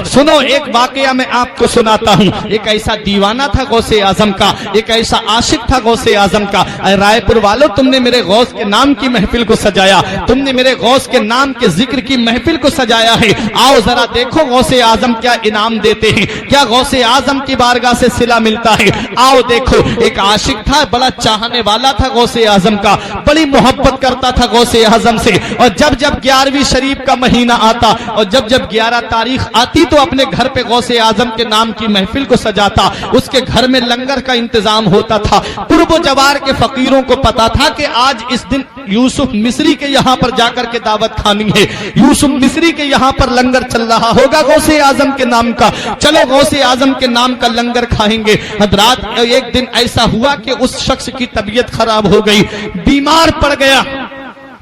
सुनो एक वाकया मैं आपको सुनाता हूँ। एक ऐसा दीवाना था गौसे आजम का, एक ऐसा आशिक था गौसे आजम का। रायपुर वालों, तुमने मेरे गौस के नाम की महफिल को सजाया, तुमने मेरे गौस के नाम के जिक्र की महफिल को सजाया है। आओ जरा देखो गौसे आजम क्या इनाम देते हैं, क्या गौसे आजम की बारगाह से सिला मिलता है। आओ देखो, एक आशिक था, बड़ा चाहने वाला था गौसे आजम का, बड़ी मोहब्बत करता था गौसे आजम से। और जब जब 11वीं शरीफ का महीना आता और जब जब 11 तारीख आती तो अपने घर पे गौसे आजम के नाम की महफिल को सजाता। उसके घर में लंगर का इंतजाम होता था। पूर्व जवार के फकीरों को पता था कि आज इस दिन यूसुफ मिस्री के यहाँ पर जाकर के दावत खानी है, यूसुफ मिस्री के यहाँ पर लंगर चल रहा होगा गौसे आजम के नाम का। चलो गौसे आजम के नाम का लंगर खाएंगे। हजरात, एक दिन ऐसा हुआ कि उस शख्स की तबीयत खराब हो गई, बीमार पड़ गया।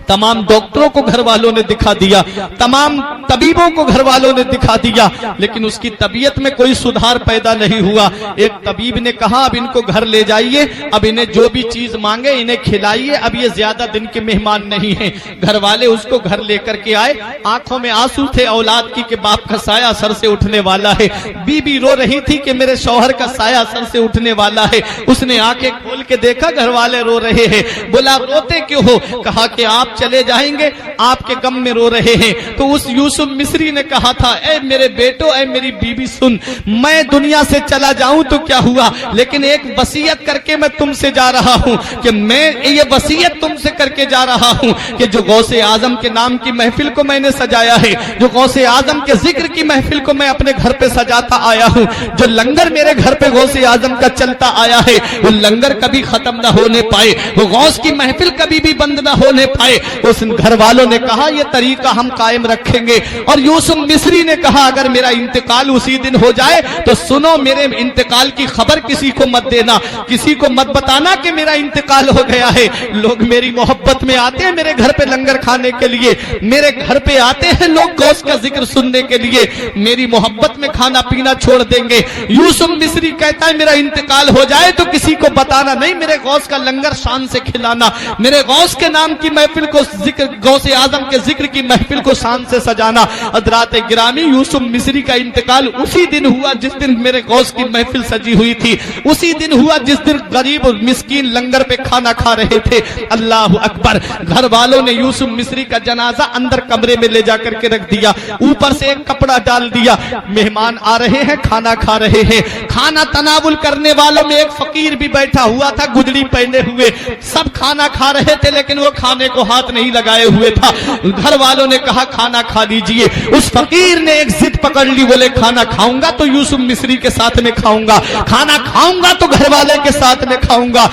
तमाम डॉक्टरों को घर वालों ने दिखा दिया, तमाम तबीबों को घर वालों ने दिखा दिया, लेकिन उसकी तबीयत में कोई सुधार पैदा नहीं हुआ। एक तबीब ने कहा अब इनको घर ले जाइए, अब इन्हें जो भी चीज मांगे इन्हें खिलाइए, अब ये ज्यादा दिन के मेहमान नहीं हैं। घर वाले उसको घर लेकर के आए, आंखों में आंसू थे औलाद की कि बाप का साया सर से उठने वाला है। बीबी रो रही थी कि मेरे शौहर का साया सर से उठने वाला है। उसने आंखें खोल के देखा, घर वाले रो रहे हैं। बोला रोते क्यों हो? कहा कि आप चले जाएंगे, आपके गम में रो रहे हैं। तो उस यूसुफ मिस्री ने कहा था, ऐ मेरे बेटो, ऐ मेरी बीबी सुन, मैं दुनिया से चला जाऊं तो क्या हुआ, लेकिन एक वसीयत करके मैं तुमसे जा रहा हूं कि मैं ये वसीयत तुमसे करके जा रहा हूं कि जो गौसे आजम के नाम की महफिल को मैंने सजाया है, जो गौसे आजम के जिक्र की महफिल को मैं अपने घर पे सजाता आया हूं, जो लंगर मेरे घर पे गौसे आजम का चलता आया है, वो लंगर कभी खत्म ना होने पाए, वो गौस की महफिल कभी भी बंद ना होने पाए। उस घर वालों ने कहा ये तरीका हम कायम रखेंगे। और यूसुफ मिस्री ने कहा अगर मेरा इंतकाल उसी दिन हो जाए तो सुनो, मेरे इंतकाल की खबर किसी को मत देना, किसी को मत बताना कि मेरा इंतकाल हो गया है। लोग मेरी मोहब्बत में आते हैं मेरे घर पे लंगर खाने के लिए, मेरे घर पे आते हैं लोग गौस का जिक्र सुनने के लिए, मेरी मोहब्बत में खाना पीना छोड़ देंगे। यूसुफ मिस्री कहता है मेरा इंतकाल हो जाए तो किसी को बताना नहीं, मेरे गौस का लंगर शान से खिलाना, मेरे गौस के नाम की महफिल को जिक्र, गौसे आजम के जिक्र की महफिल को शान से सजाना। हज़रात गिरामी, यूसुफ मिस्री का इंतकाल उसी दिन हुआ जिस दिन मेरे गौस की महफिल सजी हुई थी, उसी दिन हुआ जिस दिन गरीब और मिस्कीन लंगर पे खाना खा रहे थे। अल्लाह अकबर। घर वालों ने यूसुफ मिस्री का जनाजा अंदर कमरे में ले जाकर के रख दिया, ऊपर से एक कपड़ा डाल दिया। मेहमान आ रहे हैं, खाना खा रहे हैं। खाना तनावुल करने वालों में एक फकीर भी बैठा हुआ था, गुदड़ी पहने हुए। सब खाना खा रहे थे लेकिन वो खाने को हाथ नहीं लगाए हुए था। घर वालों ने कहा खाना खा लीजिए। उस फकीर ने एक जिद पकड़ ली, बोले खाना खाऊंगा तो यूसुफ मिस्री के साथ में खाऊंगा, खाना खाऊंगा तो घर वाले के साथ में खाऊंगा।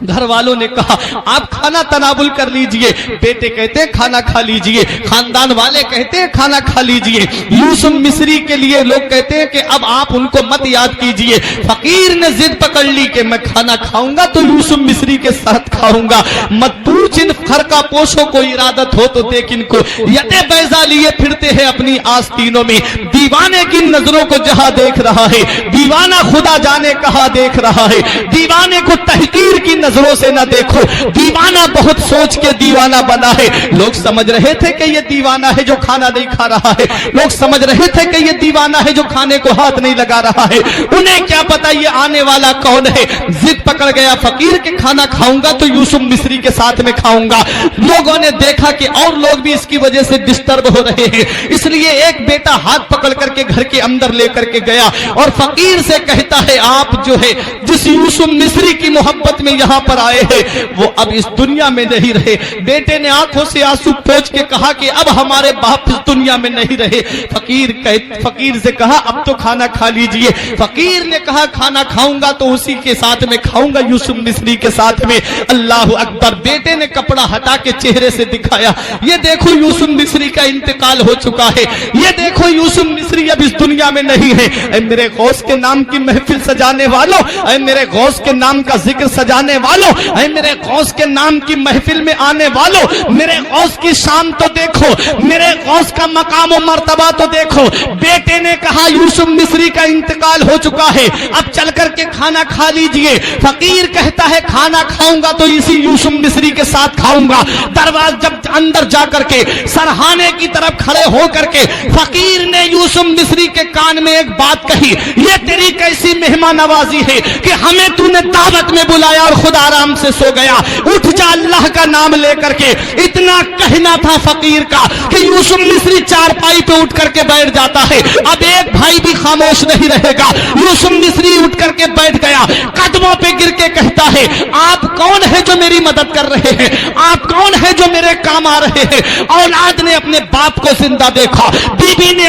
घर वालों ने कहा आप खाना तनावुल कर लीजिए। बेटे कहते हैं खाना खा लीजिए, खानदान वाले कहते हैं खाना खा लीजिए। यूसुफ मिस्री के लिए लोग कहते हैं कि अब आप उनको मत याद कीजिए। फकीर ने जिद पकड़ ली कि मैं खाना खाऊंगा तो यूसुफ मिस्री के साथ खाऊंगा। मद्दू जिन खर का पोषो को इरादत हो तो देख इनको, यते बैजा लिए फिरते हैं अपनी आस्तीनों में। दीवाने की नजरों को जहां देख रहा है, दीवाना खुदा जाने कहां देख रहा है। दीवाने को तहकीर की नजरों से ना देखो, दीवाना बहुत सोच के दीवाना बना है। लोग समझ रहे थे कि ये दीवाना है जो खाना नहीं खा रहा है, लोग समझ रहे थे कि ये दीवाना है जो खाने को हाथ नहीं लगा रहा है। उन्हें क्या पता ये आने वाला कौन है। जिद पकड़ गया फकीर के खाना खाऊंगा तो यूसुफ मिस्री के साथ में खाऊंगा। लोगों ने देखा कि और लोग भी इसकी वजह से डिस्टर्ब हो रहे हैं, इसलिए एक बेटा हाथ पकड़ करके घर के अंदर लेकर के गया और फकीर से कहता है आप जो है जिस यूसुफ मिस्री की मोहब्बत में यहाँ पर आए हैं वो अब इस दुनिया में नहीं रहे। बेटे ने आंखों से आंसू पोंछ के कहा कि अब हमारे बाप इस दुनिया में नहीं रहे। फकीर से कहा अब तो खाना खा लीजिए। फकीर ने कहा खाना खाऊंगा तो उसी के साथ में खाऊंगा, यूसुफ मिस्री के साथ में। अल्लाह अकबर। बेटे ने कपड़ा हटा के चेहरे से दिखाया, ये देखो यूसुफ मिस्री का इंतकाल हो चुका है, ये देखो यूसुफ मिस्री अब इस दुनिया में नहीं है। ऐ मेरे गौस के नाम की महफिल सजाने वालों, ऐ मेरे गौस के नाम का जिक्र सजाने वालों, ऐ मेरे गौस के नाम की महफिल में आने वालों, मेरे गौस की शान तो देखो, मेरे गौस का मकाम और मर्तबा तो देखो। बेटे ने कहा यूसुफ मिस्री का इंतकाल हो चुका है, अब चल करके खाना खा लीजिए। फकीर कहता है खाना खाऊंगा तो इसी यूसुफ मिस्री के साथ खाऊंगा। दरवाजा जब अंदर जाकर के सरहाने की तरफ खड़े हो करके फकीर ने यूसुफ यूसुफ मिस्री के कान में एक बात कही, ये तेरी कैसी मेहमान नवाजी है कि हमें तूने दावत में बुलाया और खुद आराम से सो गया। उठ जा अल्लाह का नाम लेकर के। इतना कहना था फकीर का कि यूसुफ मिस्री चारपाई पे उठ करके बैठ जाता है। अब एक भाई भी खामोश नहीं रहेगा। यूसुफ मिस्री उठ करके बैठ गया, कदमों पे गिर के कहता है, आप कौन है जो मेरी मदद कर रहे हैं? आप कौन है जो मेरे काम आ रहे हैं? औलाद ने अपने बाप को जिंदा देखा, बीबी ने